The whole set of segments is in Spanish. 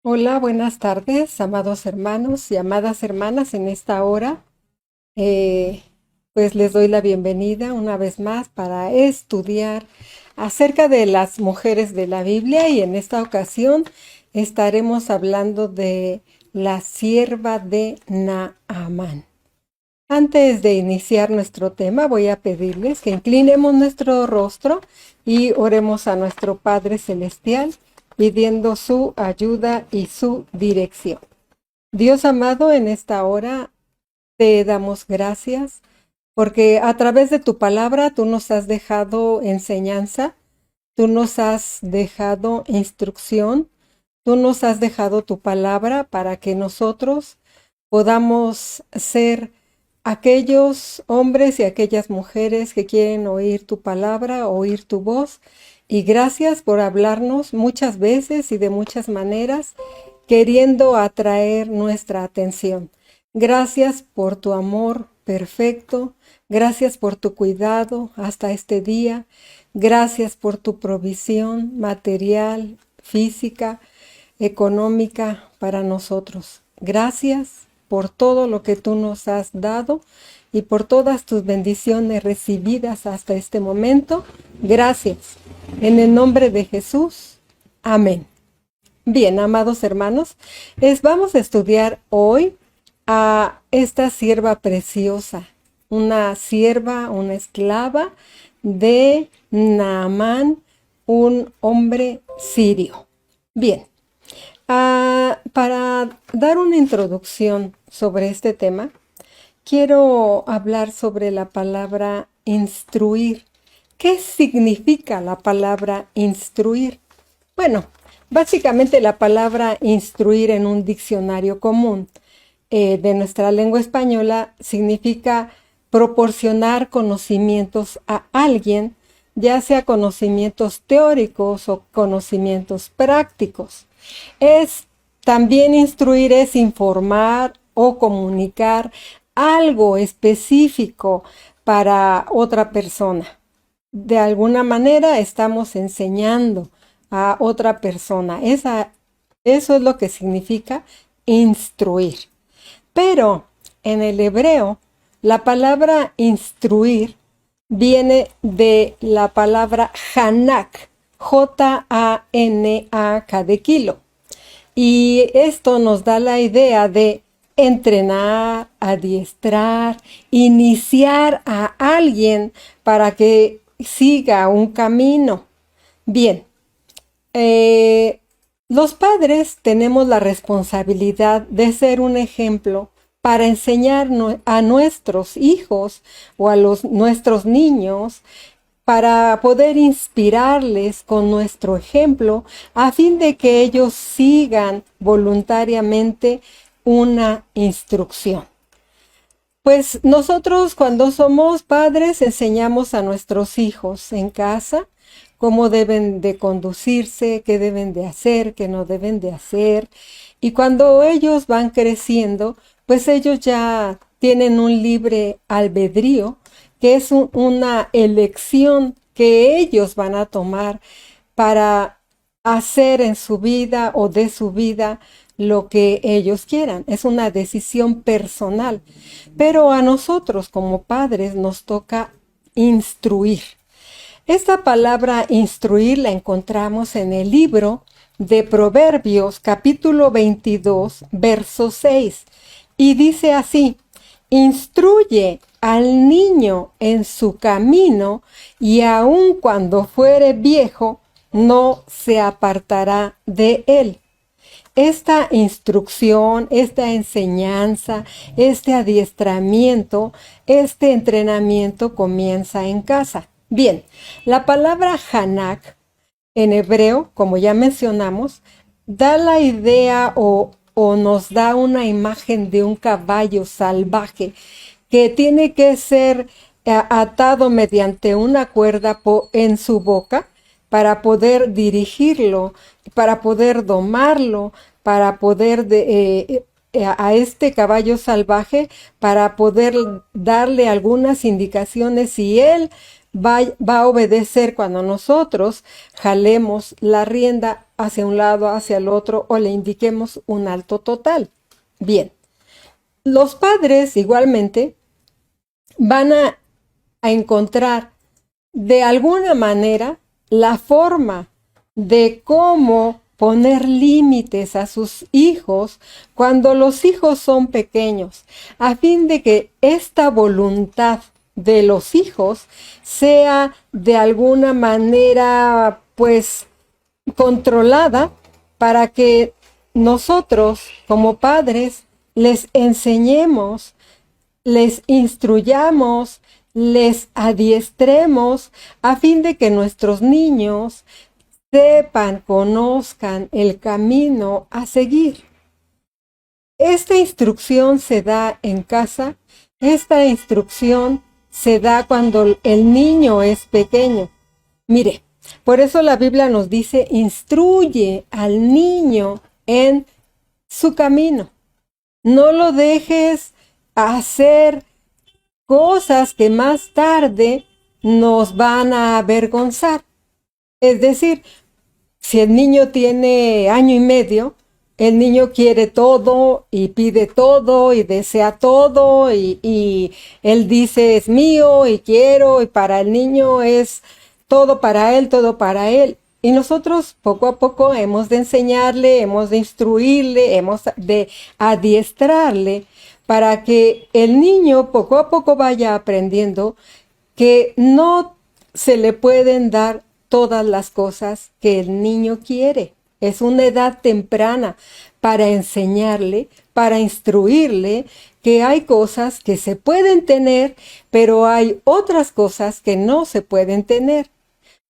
Hola, buenas tardes, amados hermanos y amadas hermanas. En esta hora, eh, pues les doy la bienvenida una vez más para estudiar acerca de las mujeres de la Biblia, y en esta ocasión estaremos hablando de la sierva de Naamán. Antes de iniciar nuestro tema, voy a pedirles que inclinemos nuestro rostro y oremos a nuestro Padre Celestial, pidiendo su ayuda y su dirección. Dios amado, en esta hora te damos gracias porque a través de tu palabra tú nos has dejado enseñanza, tú nos has dejado instrucción, tú nos has dejado tu palabra para que nosotros podamos ser aquellos hombres y aquellas mujeres que quieren oír tu palabra, oír tu voz. Y gracias por hablarnos muchas veces y de muchas maneras, queriendo atraer nuestra atención. Gracias por tu amor perfecto, gracias por tu cuidado hasta este día, gracias por tu provisión material, física, económica para nosotros. Gracias por todo lo que tú nos has dado y por todas tus bendiciones recibidas hasta este momento. Gracias. En el nombre de Jesús. Amén. Bien, amados hermanos, vamos a estudiar hoy a esta sierva preciosa, una sierva, una esclava de Naamán, un hombre sirio. Bien, para dar una introducción sobre este tema, quiero hablar sobre la palabra instruir. ¿Qué significa la palabra instruir? Bueno, básicamente la palabra instruir en un diccionario común de nuestra lengua española significa proporcionar conocimientos a alguien, ya sea conocimientos teóricos o conocimientos prácticos. También instruir es informar o comunicar algo específico para otra persona. De alguna manera estamos enseñando a otra persona. Eso es lo que significa instruir. Pero en el hebreo, la palabra instruir viene de la palabra Hanak, J-A-N-A-K de kilo. Y esto nos da la idea de entrenar, adiestrar, iniciar a alguien para que siga un camino. Bien, los padres tenemos la responsabilidad de ser un ejemplo para enseñar a nuestros hijos o a nuestros niños, para poder inspirarles con nuestro ejemplo, a fin de que ellos sigan voluntariamente una instrucción. Pues nosotros, cuando somos padres, enseñamos a nuestros hijos en casa cómo deben de conducirse, qué deben de hacer, qué no deben de hacer. Y cuando ellos van creciendo, pues ellos ya tienen un libre albedrío, que es una elección que ellos van a tomar para hacer en su vida o de su vida lo que ellos quieran. Es una decisión personal. Pero a nosotros como padres nos toca instruir. Esta palabra instruir la encontramos en el libro de Proverbios, capítulo 22, verso 6. Y dice así: instruye al niño en su camino, y aun cuando fuere viejo, no se apartará de él. Esta instrucción, esta enseñanza, este adiestramiento, este entrenamiento comienza en casa. Bien, la palabra Hanak en hebreo, como ya mencionamos, da la idea o nos da una imagen de un caballo salvaje que tiene que ser atado mediante una cuerda en su boca para poder dirigirlo, para poder domarlo, para poder a este caballo salvaje, para poder darle algunas indicaciones, y él va a obedecer cuando nosotros jalemos la rienda hacia un lado, hacia el otro, o le indiquemos un alto total. Bien, los padres igualmente van a encontrar de alguna manera la forma de cómo poner límites a sus hijos cuando los hijos son pequeños, a fin de que esta voluntad de los hijos sea de alguna manera pues controlada, para que nosotros como padres les enseñemos, les instruyamos, les adiestremos, a fin de que nuestros niños sepan, conozcan el camino a seguir. Esta instrucción se da en casa, esta instrucción se da cuando el niño es pequeño. Mire, por eso la Biblia nos dice, instruye al niño en su camino. No lo dejes hacer cosas que más tarde nos van a avergonzar. Es decir, si el niño tiene 1 año y medio, el niño quiere todo y pide todo y desea todo y él dice es mío y quiero, y para el niño es todo para él, todo para él. Y nosotros poco a poco hemos de enseñarle, hemos de instruirle, hemos de adiestrarle para que el niño poco a poco vaya aprendiendo que no se le pueden dar todas las cosas que el niño quiere. Es una edad temprana para enseñarle, para instruirle que hay cosas que se pueden tener, pero hay otras cosas que no se pueden tener.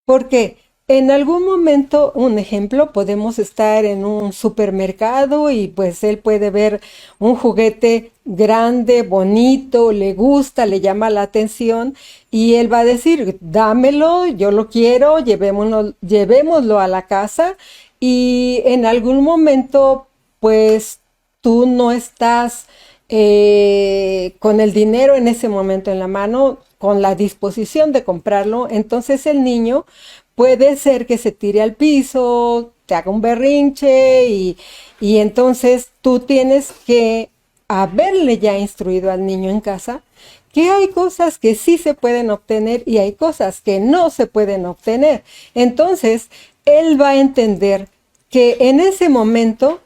Porque en algún momento, un ejemplo, podemos estar en un supermercado y pues él puede ver un juguete grande, bonito, le gusta, le llama la atención y él va a decir, dámelo, yo lo quiero, llevémoslo a la casa, y en algún momento pues tú no estás con el dinero en ese momento en la mano, con la disposición de comprarlo. Entonces el niño puede ser que se tire al piso, te haga un berrinche y entonces tú tienes que haberle ya instruido al niño en casa que hay cosas que sí se pueden obtener y hay cosas que no se pueden obtener. Entonces él va a entender que en ese momento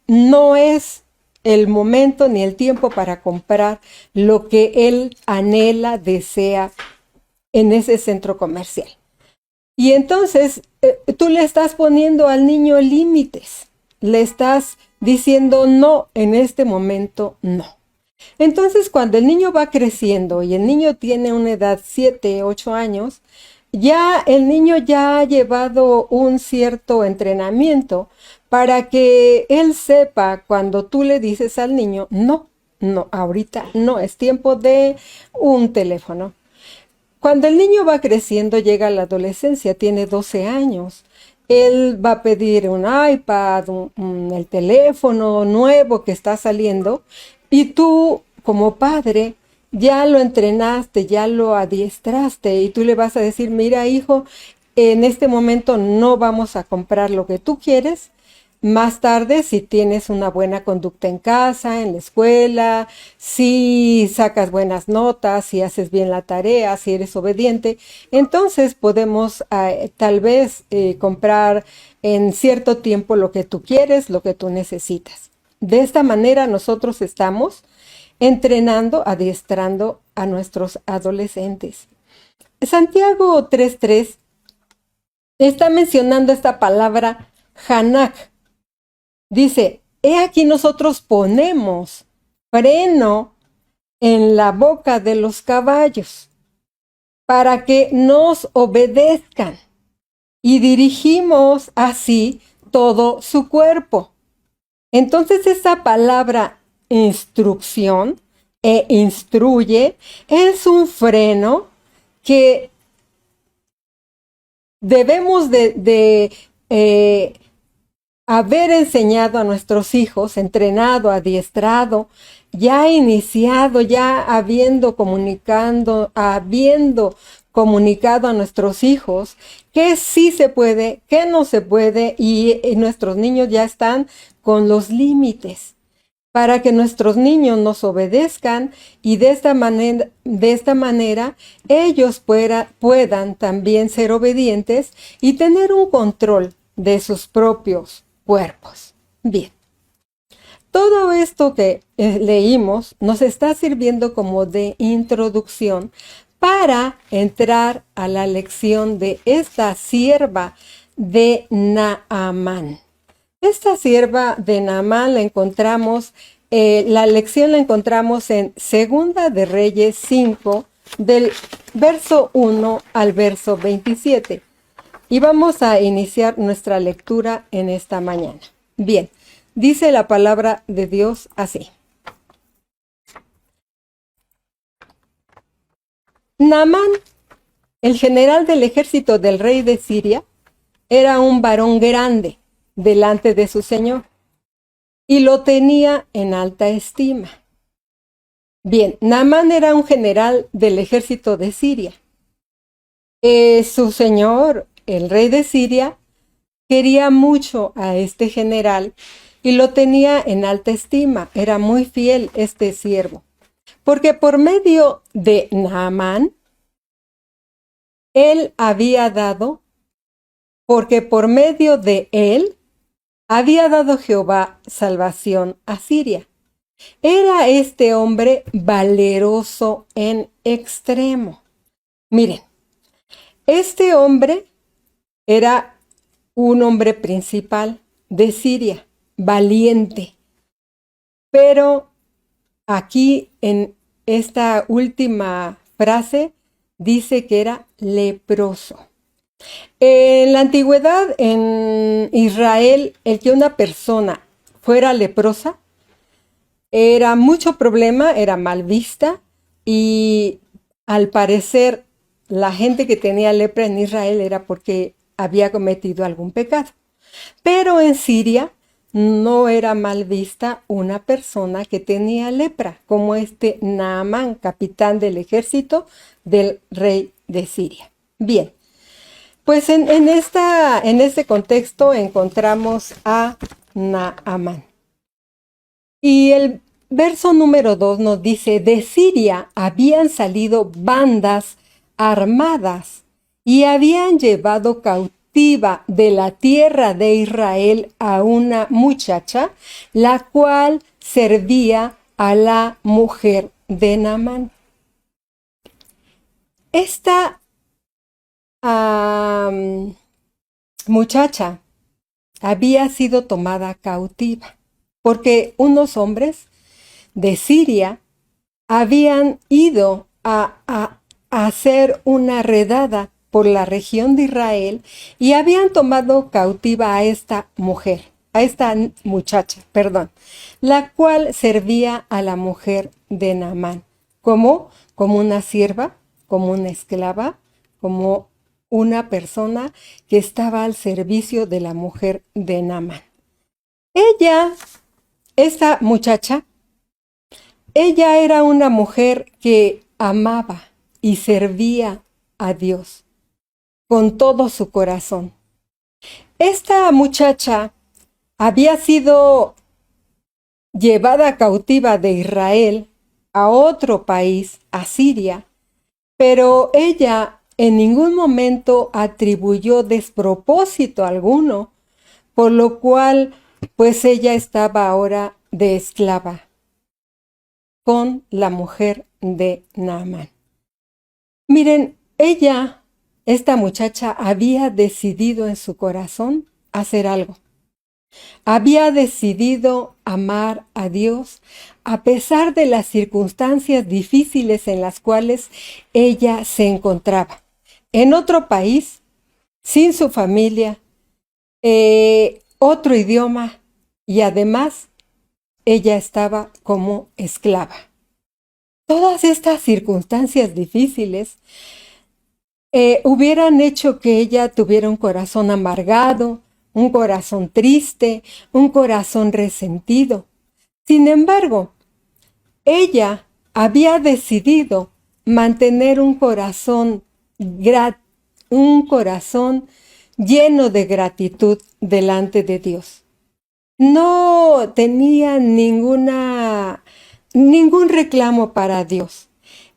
no es el momento ni el tiempo para comprar lo que él anhela, desea en ese centro comercial. Y entonces tú le estás poniendo al niño límites, le estás diciendo no, en este momento no. Entonces cuando el niño va creciendo y el niño tiene una edad 7, 8 años, ya el niño ya ha llevado un cierto entrenamiento para que él sepa cuando tú le dices al niño, no, no, ahorita no, es tiempo de un teléfono. Cuando el niño va creciendo, llega a la adolescencia, tiene 12 años, él va a pedir un iPad, el teléfono nuevo que está saliendo, y tú como padre ya lo entrenaste, ya lo adiestraste, y tú le vas a decir, mira hijo, en este momento no vamos a comprar lo que tú quieres. Más tarde, si tienes una buena conducta en casa, en la escuela, si sacas buenas notas, si haces bien la tarea, si eres obediente, entonces podemos tal vez comprar en cierto tiempo lo que tú quieres, lo que tú necesitas. De esta manera nosotros estamos entrenando, adiestrando a nuestros adolescentes. Santiago 3:3 está mencionando esta palabra Hanak. Dice, he aquí nosotros ponemos freno en la boca de los caballos para que nos obedezcan y dirigimos así todo su cuerpo. Entonces esa palabra instrucción e instruye es un freno que debemos de haber enseñado a nuestros hijos, entrenado, adiestrado, ya iniciado, ya habiendo comunicado a nuestros hijos qué sí se puede, qué no se puede, y nuestros niños ya están con los límites para que nuestros niños nos obedezcan y de esta manera ellos puedan también ser obedientes y tener un control de sus propios cuerpos. Bien. Todo esto que leímos nos está sirviendo como de introducción para entrar a la lección de esta sierva de Naamán. Esta sierva de Naamán la encontramos, la lección la encontramos en Segunda de Reyes 5, del verso 1 al verso 27. Y vamos a iniciar nuestra lectura en esta mañana. Bien. Dice la palabra de Dios así. Naamán, el general del ejército del rey de Siria, era un varón grande delante de su señor y lo tenía en alta estima. Bien, Naamán era un general del ejército de Siria. Su señor, el rey de Siria, quería mucho a este general y lo tenía en alta estima. Era muy fiel este siervo, porque por medio de Naamán, porque por medio de él había dado Jehová salvación a Siria. Era este hombre valeroso en extremo. Miren, este hombre era un hombre principal de Siria, valiente. Pero aquí en esta última frase dice que era leproso. En la antigüedad, en Israel, el que una persona fuera leprosa era mucho problema, era mal vista, y al parecer la gente que tenía lepra en Israel era porque había cometido algún pecado. Pero en Siria no era mal vista una persona que tenía lepra, como este Naamán, capitán del ejército del rey de Siria. Bien, pues en este contexto encontramos a Naamán. Y el verso número 2 nos dice, de Siria habían salido bandas armadas y habían llevado cautiva de la tierra de Israel a una muchacha, la cual servía a la mujer de Naamán. Esta muchacha había sido tomada cautiva porque unos hombres de Siria habían ido a hacer una redada por la región de Israel y habían tomado cautiva a esta muchacha, la cual servía a la mujer de Naamán, como una sierva, como una esclava, como una persona que estaba al servicio de la mujer de Naamán. Esta muchacha, ella era una mujer que amaba y servía a Dios con todo su corazón. Esta muchacha había sido llevada cautiva de Israel a otro país, a Siria, pero ella en ningún momento atribuyó despropósito alguno, por lo cual pues ella estaba ahora de esclava con la mujer de Naamán. Miren, esta muchacha había decidido en su corazón hacer algo. Había decidido amar a Dios a pesar de las circunstancias difíciles en las cuales ella se encontraba. En otro país, sin su familia, otro idioma, y además ella estaba como esclava. Todas estas circunstancias difíciles hubieran hecho que ella tuviera un corazón amargado, un corazón triste, un corazón resentido. Sin embargo, ella había decidido mantener un corazón un corazón lleno de gratitud delante de Dios. No tenía ningún reclamo para Dios.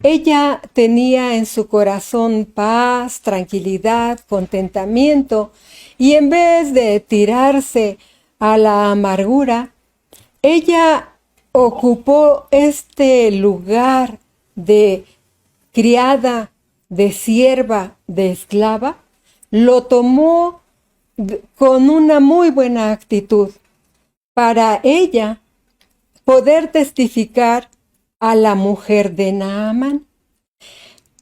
Ella tenía en su corazón paz, tranquilidad, contentamiento, y en vez de tirarse a la amargura, ella ocupó este lugar de criada, de sierva, de esclava, lo tomó con una muy buena actitud para ella poder testificar a la mujer de Naamán.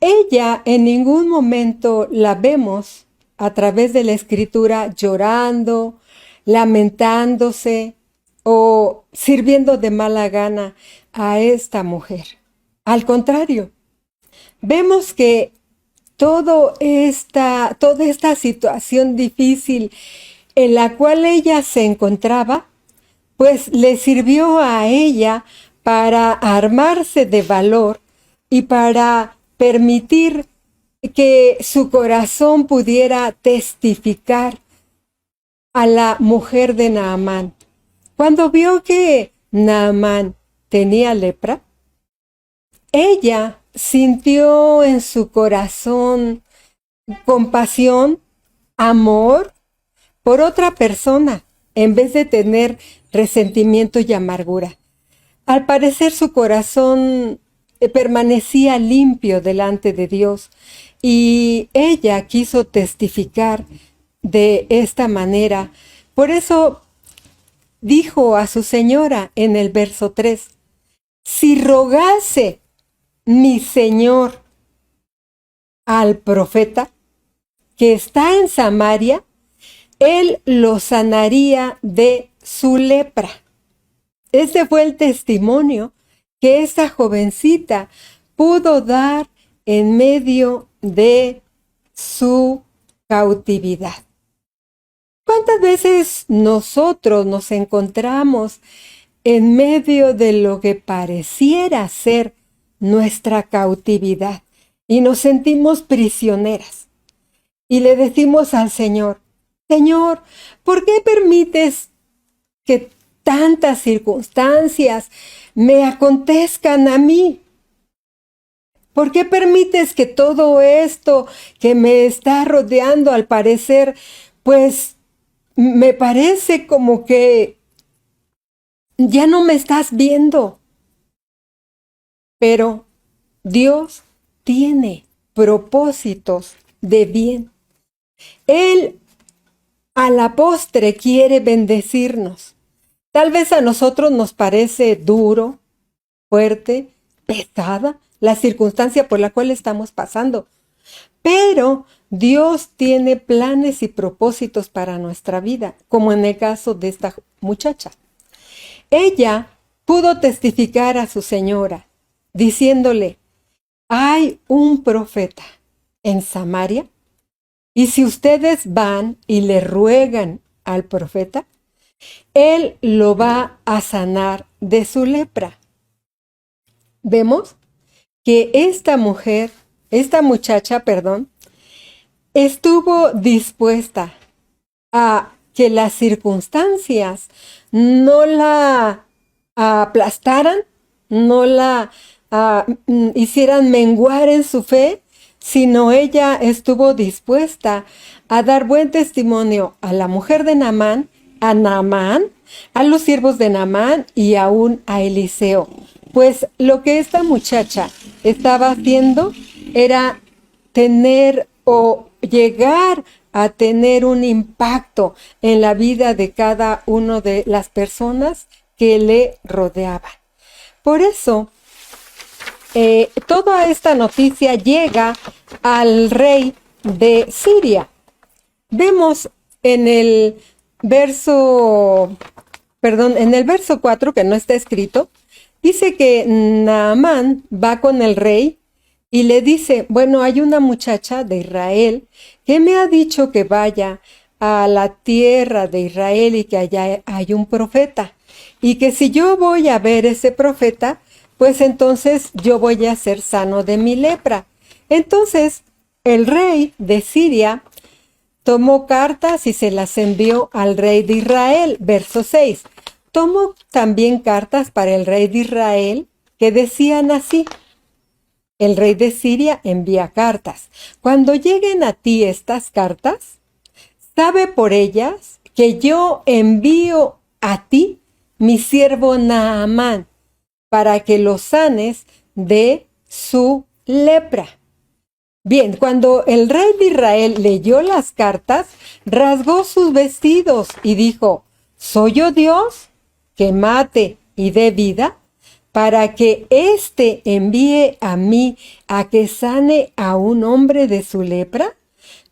Ella en ningún momento la vemos a través de la escritura llorando, lamentándose o sirviendo de mala gana a esta mujer. Al contrario, vemos que toda esta situación difícil en la cual ella se encontraba, pues le sirvió a ella para armarse de valor y para permitir que su corazón pudiera testificar a la mujer de Naamán. Cuando vio que Naamán tenía lepra, ella sintió en su corazón compasión, amor por otra persona, en vez de tener resentimiento y amargura. Al parecer su corazón permanecía limpio delante de Dios y ella quiso testificar de esta manera. Por eso dijo a su señora en el verso 3, si rogase mi señor al profeta que está en Samaria, él lo sanaría de su lepra. Ese fue el testimonio que esta jovencita pudo dar en medio de su cautividad. ¿Cuántas veces nosotros nos encontramos en medio de lo que pareciera ser nuestra cautividad y nos sentimos prisioneras? Y le decimos al Señor, Señor, ¿por qué permites que tantas circunstancias me acontezcan a mí? ¿Por qué permites que todo esto que me está rodeando, al parecer, pues me parece como que ya no me estás viendo? Pero Dios tiene propósitos de bien. Él a la postre quiere bendecirnos. Tal vez a nosotros nos parece duro, fuerte, pesada la circunstancia por la cual estamos pasando. Pero Dios tiene planes y propósitos para nuestra vida, como en el caso de esta muchacha. Ella pudo testificar a su señora, diciéndole, hay un profeta en Samaria, y si ustedes van y le ruegan al profeta, él lo va a sanar de su lepra. Vemos que esta muchacha, estuvo dispuesta a que las circunstancias no la aplastaran, no la hicieran menguar en su fe, sino ella estuvo dispuesta a dar buen testimonio a la mujer de Naamán, a Naamán, a los siervos de Naamán y aún a Eliseo. Pues lo que esta muchacha estaba haciendo era tener o llegar a tener un impacto en la vida de cada una de las personas que le rodeaban. Por eso, toda esta noticia llega al rey de Siria. Vemos en el verso 4, que no está escrito, dice que Naamán va con el rey y le dice, bueno, hay una muchacha de Israel que me ha dicho que vaya a la tierra de Israel y que allá hay un profeta. Y que si yo voy a ver ese profeta, pues entonces yo voy a ser sano de mi lepra. Entonces el rey de Siria tomó cartas y se las envió al rey de Israel. Verso 6. Tomó también cartas para el rey de Israel que decían así: el rey de Siria envía cartas. Cuando lleguen a ti estas cartas, sabe por ellas que yo envío a ti mi siervo Naamán para que lo sanes de su lepra. Bien, cuando el rey de Israel leyó las cartas, rasgó sus vestidos y dijo: ¿soy yo Dios que mate y dé vida, para que éste envíe a mí a que sane a un hombre de su lepra?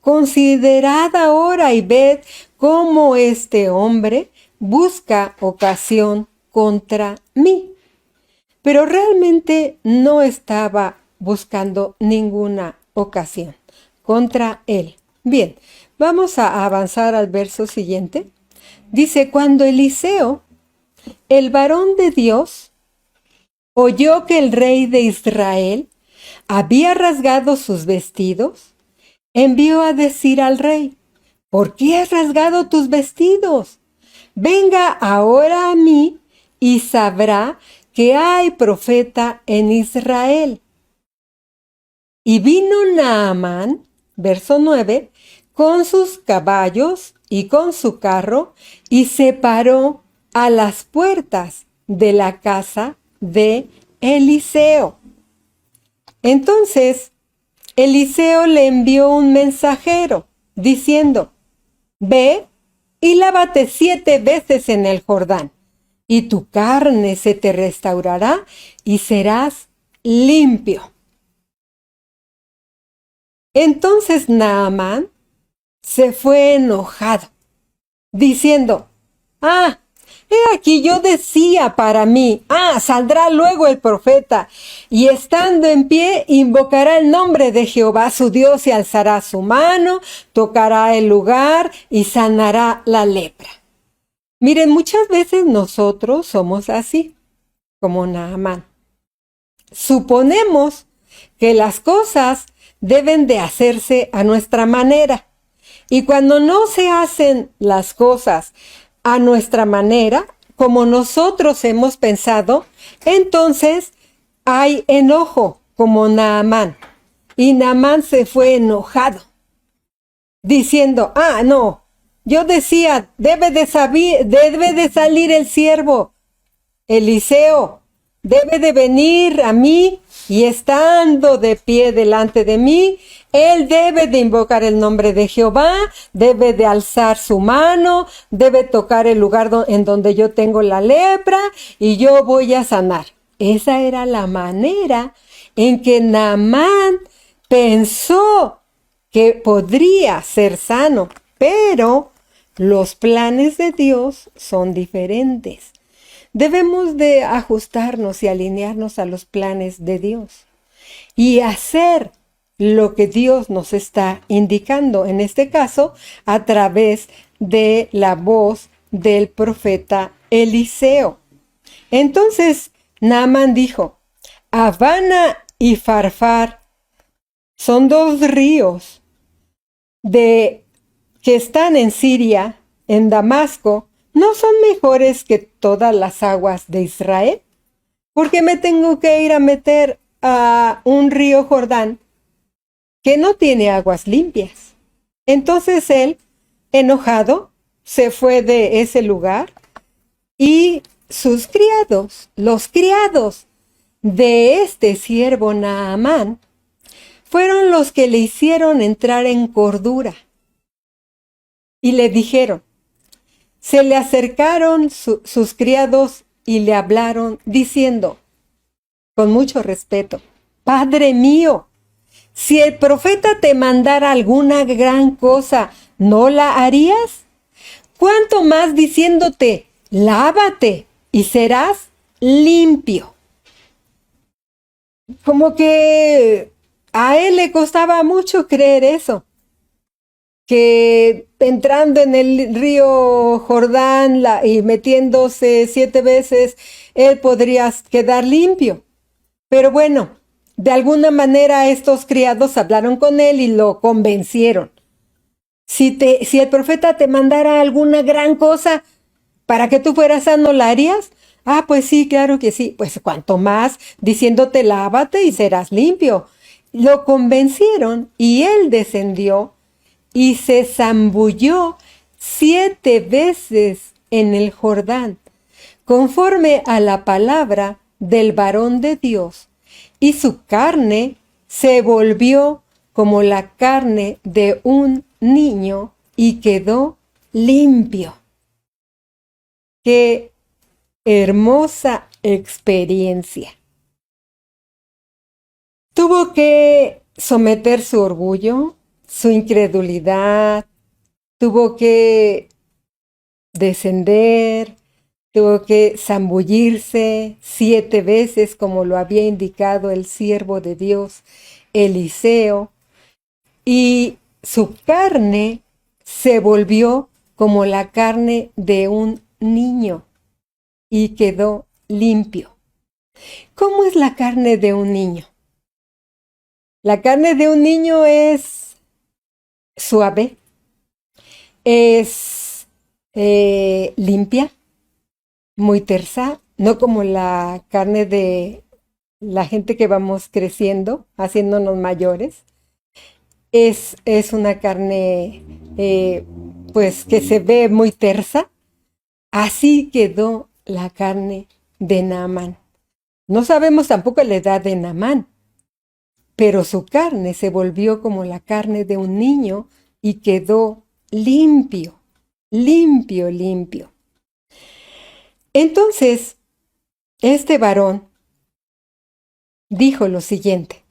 Considerad ahora y ved cómo este hombre busca ocasión contra mí. Pero realmente no estaba buscando ninguna ocasión contra él. Bien, vamos a avanzar al verso siguiente. Dice: cuando Eliseo, el varón de Dios, oyó que el rey de Israel había rasgado sus vestidos, envió a decir al rey: ¿por qué has rasgado tus vestidos? Venga ahora a mí y sabrá que hay profeta en Israel. Y vino Naamán, verso 9, con sus caballos y con su carro, y se paró a las puertas de la casa de Eliseo. Entonces, Eliseo le envió un mensajero, diciendo: ve y lávate 7 veces en el Jordán, y tu carne se te restaurará y serás limpio. Entonces Naamán se fue enojado, diciendo: he aquí yo decía para mí, saldrá luego el profeta, y estando en pie invocará el nombre de Jehová su Dios, y alzará su mano, tocará el lugar y sanará la lepra. Miren, muchas veces nosotros somos así, como Naamán. Suponemos que las cosas deben de hacerse a nuestra manera. Y cuando no se hacen las cosas a nuestra manera, como nosotros hemos pensado, entonces hay enojo, como Naamán. Y Naamán se fue enojado, diciendo: no, yo decía, debe de salir el siervo Eliseo, debe de venir a mí, y estando de pie delante de mí, él debe de invocar el nombre de Jehová, debe de alzar su mano, debe tocar el lugar en donde yo tengo la lepra, y yo voy a sanar. Esa era la manera en que Naamán pensó que podría ser sano, pero los planes de Dios son diferentes. Debemos de ajustarnos y alinearnos a los planes de Dios y hacer lo que Dios nos está indicando, en este caso a través de la voz del profeta Eliseo. Entonces Naamán dijo: Abana y Farfar son 2 ríos que están en Siria, en Damasco. ¿No son mejores que todas las aguas de Israel? ¿Por qué me tengo que ir a meter a un río Jordán que no tiene aguas limpias? Entonces él, enojado, se fue de ese lugar, y sus criados, los criados de este siervo Naamán, fueron los que le hicieron entrar en cordura. Y le dijeron, se le acercaron sus criados y le hablaron diciendo, con mucho respeto: Padre mío, si el profeta te mandara alguna gran cosa, ¿no la harías? ¿Cuánto más diciéndote, lávate y serás limpio? Como que a él le costaba mucho creer eso, que entrando en el río Jordán y metiéndose 7 veces, él podría quedar limpio. Pero bueno, De alguna manera estos criados hablaron con él y lo convencieron. Si el profeta te mandara alguna gran cosa para que tú fueras sano, ¿la harías? Ah, pues sí, claro que sí. Pues cuanto más diciéndote lávate y serás limpio. Lo convencieron y él descendió y se zambulló 7 veces en el Jordán, conforme a la palabra del varón de Dios, y su carne se volvió como la carne de un niño y quedó limpio. ¡Qué hermosa experiencia! Tuvo que someter su orgullo, su incredulidad, tuvo que descender, tuvo que zambullirse 7 veces, como lo había indicado el siervo de Dios, Eliseo, y su carne se volvió como la carne de un niño y quedó limpio. ¿Cómo es la carne de un niño? La carne de un niño es suave, es limpia, muy tersa, no como la carne de la gente que vamos creciendo, haciéndonos mayores. Es una carne pues que se ve muy tersa. Así quedó la carne de Naamán. No sabemos tampoco la edad de Naamán, pero su carne se volvió como la carne de un niño y quedó limpio, limpio, limpio. Entonces, este varón dijo lo siguiente: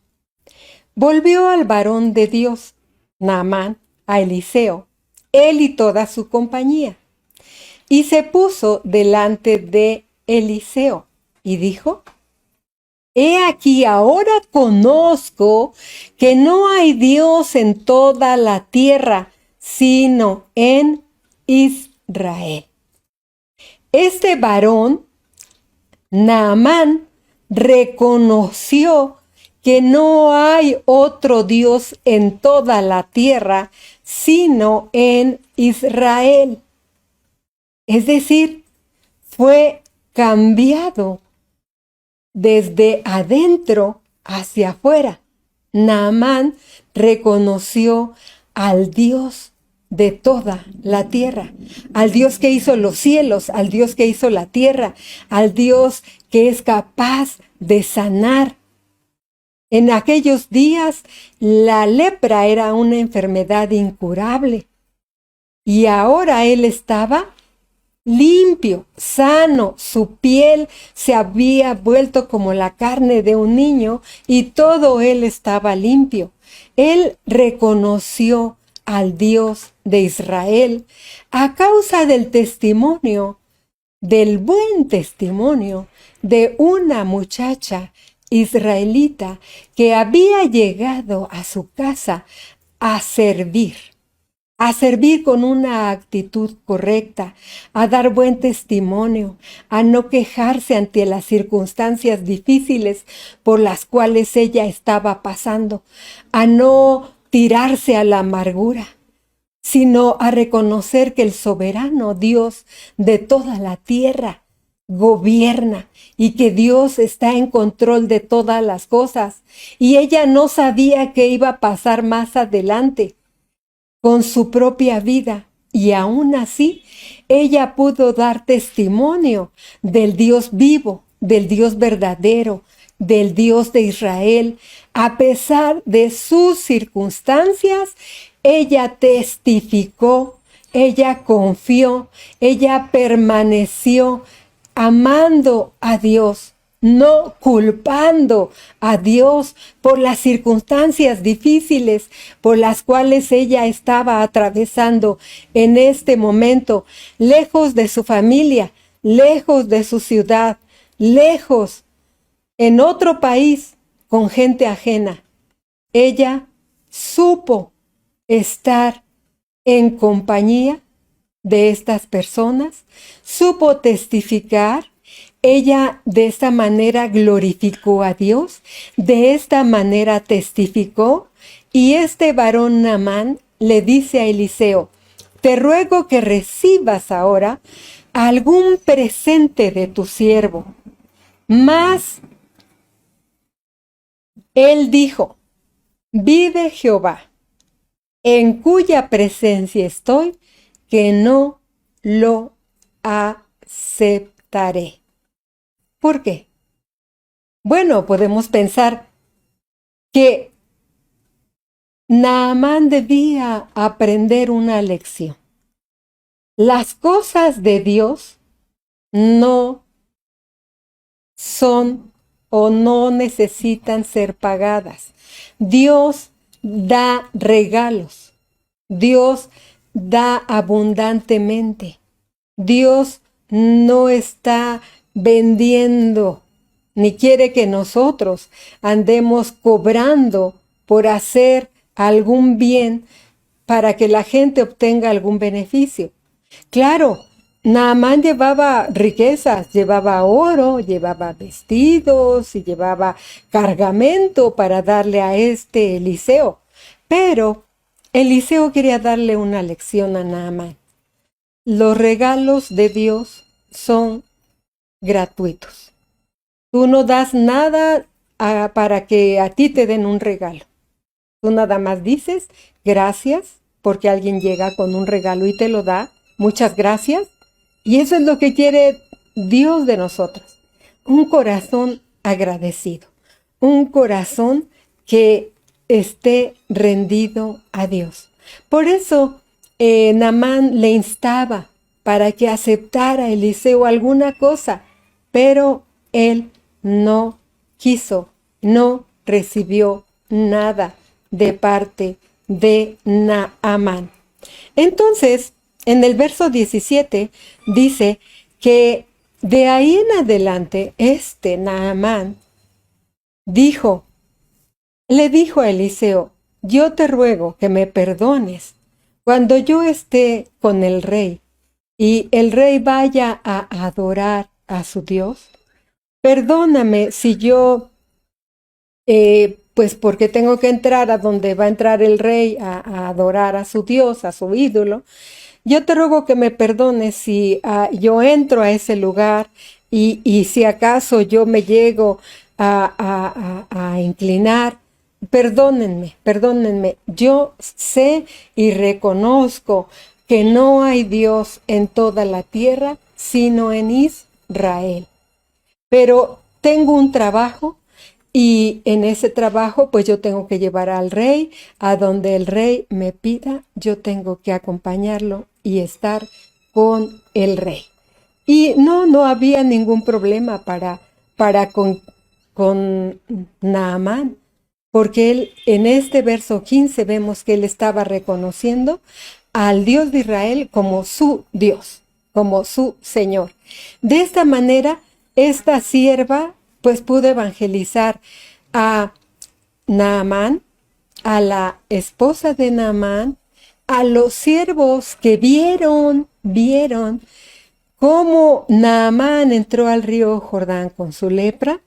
volvió al varón de Dios, Naamán, a Eliseo, él y toda su compañía, y se puso delante de Eliseo y dijo: he aquí, ahora conozco que no hay Dios en toda la tierra, sino en Israel. Este varón, Naamán, reconoció que no hay otro Dios en toda la tierra, sino en Israel. Es decir, fue cambiado desde adentro hacia afuera. Naamán reconoció al Dios de toda la tierra, al Dios que hizo los cielos, al Dios que hizo la tierra, al Dios que es capaz de sanar. En aquellos días la lepra era una enfermedad incurable y ahora él estaba limpio, sano, su piel se había vuelto como la carne de un niño y todo él estaba limpio. Él reconoció al Dios de Israel a causa del testimonio, del buen testimonio de una muchacha israelita que había llegado a su casa a servir con una actitud correcta, a dar buen testimonio, a no quejarse ante las circunstancias difíciles por las cuales ella estaba pasando, a no tirarse a la amargura, sino a reconocer que el soberano Dios de toda la tierra gobierna y que Dios está en control de todas las cosas. Y ella no sabía qué iba a pasar más adelante con su propia vida, y aún así ella pudo dar testimonio del Dios vivo, del Dios verdadero, del Dios de Israel. A pesar de sus circunstancias, ella testificó, ella confió, ella permaneció amando a Dios, no culpando a Dios por las circunstancias difíciles por las cuales ella estaba atravesando en este momento, lejos de su familia, lejos de su ciudad, lejos, en otro país, con gente ajena. Ella supo estar en compañía de estas personas, supo testificar Ella de esta manera glorificó a Dios, de esta manera testificó, y este varón Naamán le dice a Eliseo: te ruego que recibas ahora algún presente de tu siervo. Mas él dijo: vive Jehová, en cuya presencia estoy, que no lo aceptaré. ¿Por qué? Bueno, podemos pensar que Naamán debía aprender una lección. Las cosas de Dios no son o no necesitan ser pagadas. Dios da regalos. Dios da abundantemente. Dios no está vendiendo, ni quiere que nosotros andemos cobrando por hacer algún bien para que la gente obtenga algún beneficio. Claro, Naamán llevaba riquezas, llevaba oro, llevaba vestidos y llevaba cargamento para darle a este Eliseo. Pero Eliseo quería darle una lección a Naamán. Los regalos de Dios son gratuitos. Tú no das nada para que a ti te den un regalo. Tú nada más dices gracias porque alguien llega con un regalo y te lo da. Muchas gracias. Y eso es lo que quiere Dios de nosotros. Un corazón agradecido. Un corazón que esté rendido a Dios. Por eso Naamán le instaba para que aceptara a Eliseo alguna cosa, pero él no quiso, no recibió nada de parte de Naamán. Entonces, en el verso 17 dice que de ahí en adelante Naamán le dijo a Eliseo: yo te ruego que me perdones cuando yo esté con el rey y el rey vaya a adorar a su Dios. Perdóname si yo, pues porque tengo que entrar a donde va a entrar el rey a adorar a su Dios, a su ídolo. Yo te ruego que me perdones si yo entro a ese lugar y si acaso yo me llego a inclinar. Perdónenme. Yo sé y reconozco que no hay Dios en toda la tierra, sino en Israel. Pero tengo un trabajo y en ese trabajo pues yo tengo que llevar al rey a donde el rey me pida. Yo tengo que acompañarlo y estar con el rey. Y no había ningún problema con Naamán, porque él en este verso 15 vemos que él estaba reconociendo al Dios de Israel como su Dios, como su Señor. De esta manera, esta sierva pues pudo evangelizar a Naamán, a la esposa de Naamán, a los siervos que vieron cómo Naamán entró al río Jordán con su lepra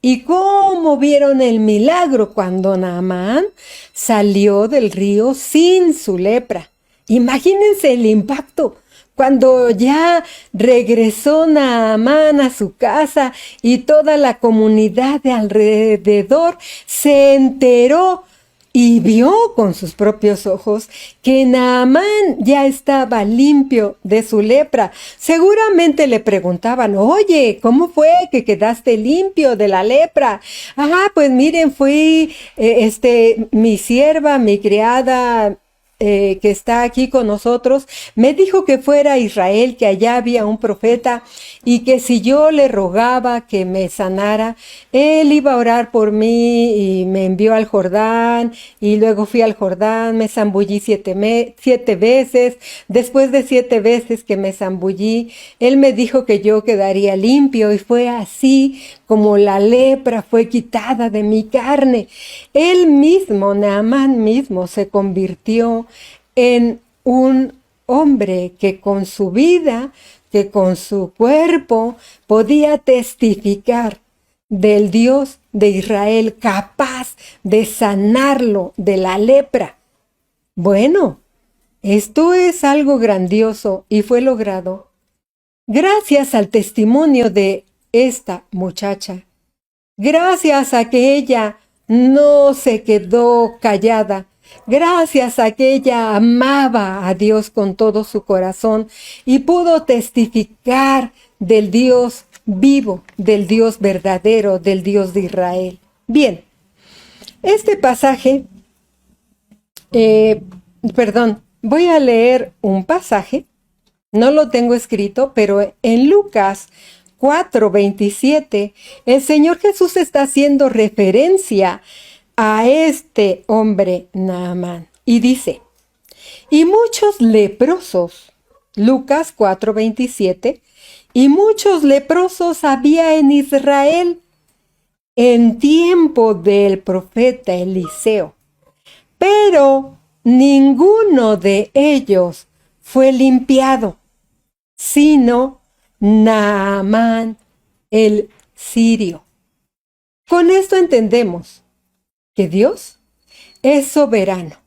y cómo vieron el milagro cuando Naamán salió del río sin su lepra. Imagínense el impacto. Cuando ya regresó Naamán a su casa y toda la comunidad de alrededor se enteró y vio con sus propios ojos que Naamán ya estaba limpio de su lepra. Seguramente le preguntaban: oye, ¿cómo fue que quedaste limpio de la lepra? Pues miren, fui mi sierva, mi criada, que está aquí con nosotros, me dijo que fuera a Israel, que allá había un profeta y que si yo le rogaba que me sanara, él iba a orar por mí y me envió al Jordán y luego fui al Jordán, me zambullí 7 veces. Después de 7 veces que me zambullí, él me dijo que yo quedaría limpio y fue así como la lepra fue quitada de mi carne. Él mismo, Naamán mismo, se convirtió en un hombre que con su vida que con su cuerpo podía testificar del Dios de Israel capaz de sanarlo de la lepra. Bueno, esto es algo grandioso y fue logrado gracias al testimonio de esta muchacha, gracias a que ella no se quedó callada, gracias a que ella amaba a Dios con todo su corazón y pudo testificar del Dios vivo, del Dios verdadero, del Dios de Israel. Bien, este pasaje, voy a leer un pasaje, no lo tengo escrito, pero en Lucas 4:27, el Señor Jesús está haciendo referencia a este hombre Naamán y dice, y muchos leprosos, Lucas 4:27, y muchos leprosos había en Israel en tiempo del profeta Eliseo, pero ninguno de ellos fue limpiado, sino Naamán el sirio. Con esto entendemos que Dios es soberano.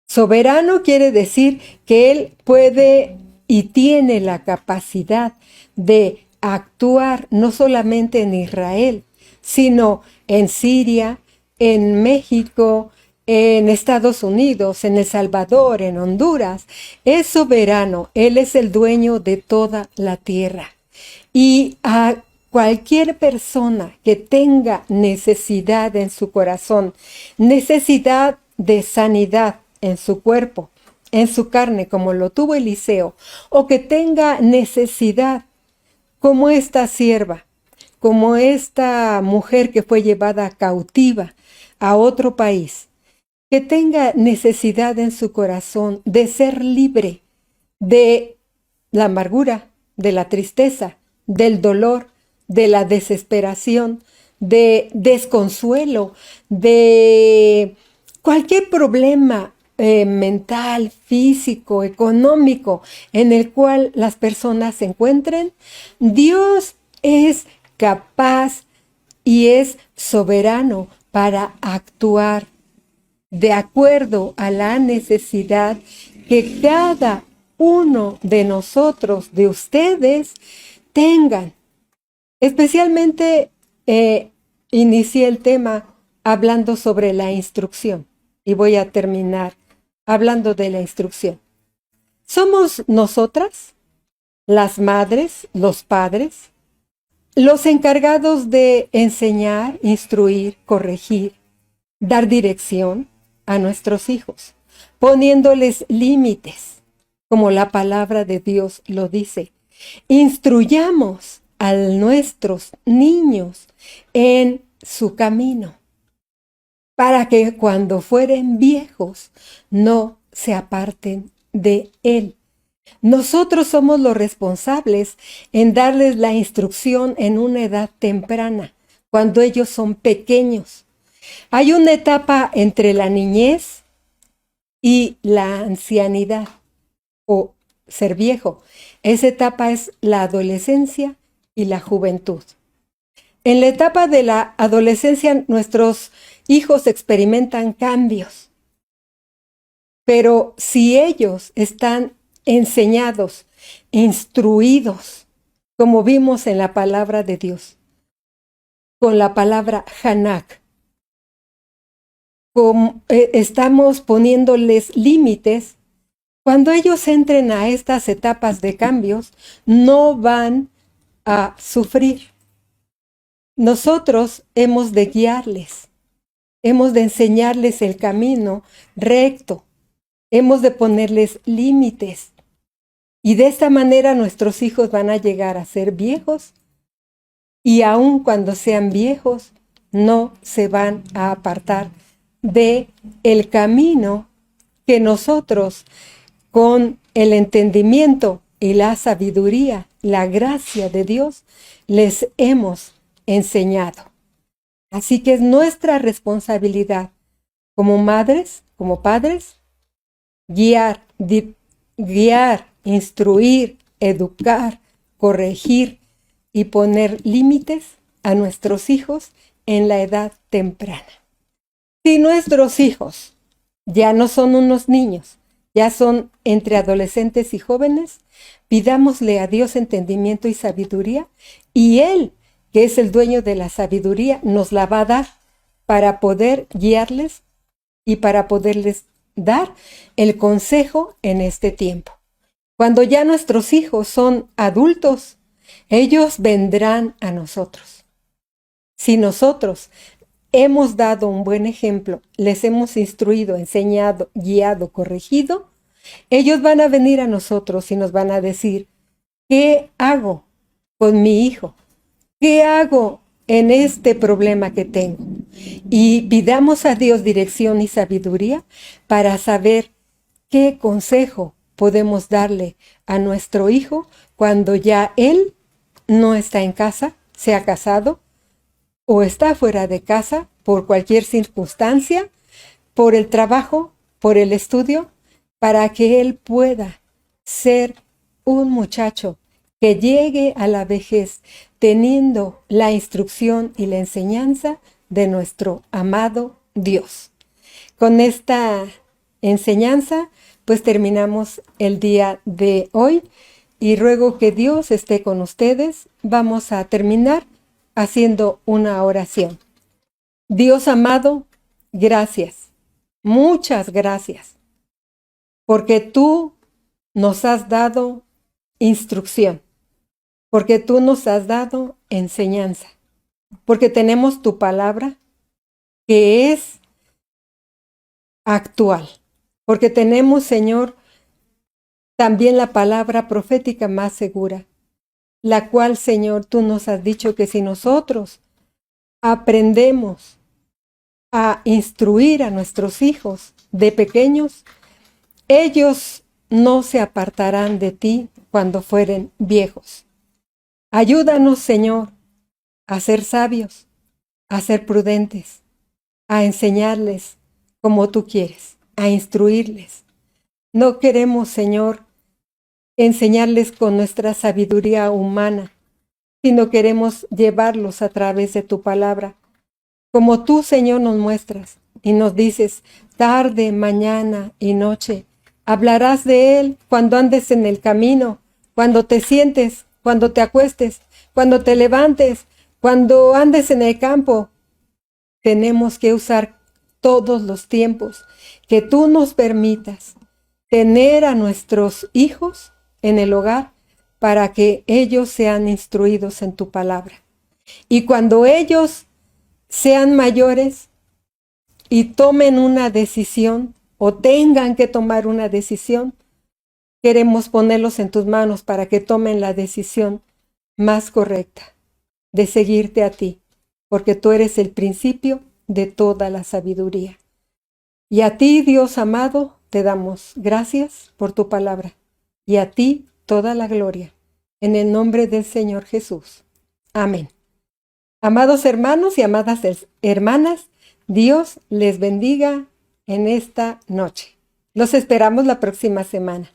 Soberano quiere decir que Él puede y tiene la capacidad de actuar no solamente en Israel, sino en Siria, en México, en Estados Unidos, en El Salvador, en Honduras. Es soberano, Él es el dueño de toda la tierra. Y a cualquier persona que tenga necesidad en su corazón, necesidad de sanidad en su cuerpo, en su carne, como lo tuvo Eliseo, o que tenga necesidad, como esta sierva, como esta mujer que fue llevada cautiva a otro país, que tenga necesidad en su corazón de ser libre de la amargura, de la tristeza, del dolor, de la desesperación, de desconsuelo, de cualquier problema mental, físico, económico en el cual las personas se encuentren, Dios es capaz y es soberano para actuar de acuerdo a la necesidad que cada uno de nosotros, de ustedes, tengan. Especialmente inicié el tema hablando sobre la instrucción y voy a terminar hablando de la instrucción. Somos nosotras, las madres, los padres, los encargados de enseñar, instruir, corregir, dar dirección a nuestros hijos, poniéndoles límites, como la palabra de Dios lo dice. Instruyamos a nuestros niños en su camino, para que cuando fueren viejos no se aparten de él. Nosotros somos los responsables en darles la instrucción en una edad temprana, cuando ellos son pequeños. Hay una etapa entre la niñez y la ancianidad o ser viejo. Esa etapa es la adolescencia y la juventud. En la etapa de la adolescencia nuestros hijos experimentan cambios, pero si ellos están enseñados, instruidos, como vimos en la palabra de Dios, con la palabra Hanak, estamos poniéndoles límites, cuando ellos entren a estas etapas de cambios, no van a sufrir. Nosotros hemos de guiarles, hemos de enseñarles el camino recto, hemos de ponerles límites. Y de esta manera nuestros hijos van a llegar a ser viejos y aun cuando sean viejos no se van a apartar de el camino que nosotros con el entendimiento y la sabiduría, la gracia de Dios, les hemos enseñado. Así que es nuestra responsabilidad como madres, como padres, guiar, instruir, educar, corregir y poner límites a nuestros hijos en la edad temprana. Si nuestros hijos ya no son unos niños, ya son entre adolescentes y jóvenes, pidámosle a Dios entendimiento y sabiduría, y Él, que es el dueño de la sabiduría, nos la va a dar para poder guiarles y para poderles dar el consejo en este tiempo. Cuando ya nuestros hijos son adultos, ellos vendrán a nosotros. Si nosotros hemos dado un buen ejemplo, les hemos instruido, enseñado, guiado, corregido, ellos van a venir a nosotros y nos van a decir, ¿qué hago con mi hijo? ¿Qué hago en este problema que tengo? Y pidamos a Dios dirección y sabiduría para saber qué consejo podemos darle a nuestro hijo cuando ya él no está en casa, se ha casado o está fuera de casa por cualquier circunstancia, por el trabajo, por el estudio, para que él pueda ser un muchacho que llegue a la vejez teniendo la instrucción y la enseñanza de nuestro amado Dios. Con esta enseñanza, pues terminamos el día de hoy y ruego que Dios esté con ustedes. Vamos a terminar haciendo una oración. Dios amado, gracias, muchas gracias, porque tú nos has dado instrucción, porque tú nos has dado enseñanza, porque tenemos tu palabra que es actual, porque tenemos, Señor, también la palabra profética más segura, la cual, Señor, tú nos has dicho que si nosotros aprendemos a instruir a nuestros hijos de pequeños, ellos no se apartarán de ti cuando fueren viejos. Ayúdanos, Señor, a ser sabios, a ser prudentes, a enseñarles como tú quieres, a instruirles. No queremos, Señor, enseñarles con nuestra sabiduría humana, sino queremos llevarlos a través de tu palabra, como tú, Señor, nos muestras y nos dices, tarde, mañana y noche, hablarás de él cuando andes en el camino, cuando te sientes, cuando te acuestes, cuando te levantes, cuando andes en el campo. Tenemos que usar todos los tiempos que tú nos permitas tener a nuestros hijos en el hogar para que ellos sean instruidos en tu palabra. Y cuando ellos sean mayores y tomen una decisión o tengan que tomar una decisión, queremos ponerlos en tus manos para que tomen la decisión más correcta de seguirte a ti, porque tú eres el principio de toda la sabiduría. Y a ti, Dios amado, te damos gracias por tu palabra, y a ti toda la gloria, en el nombre del Señor Jesús. Amén. Amados hermanos y amadas hermanas, Dios les bendiga en esta noche. Los esperamos la próxima semana.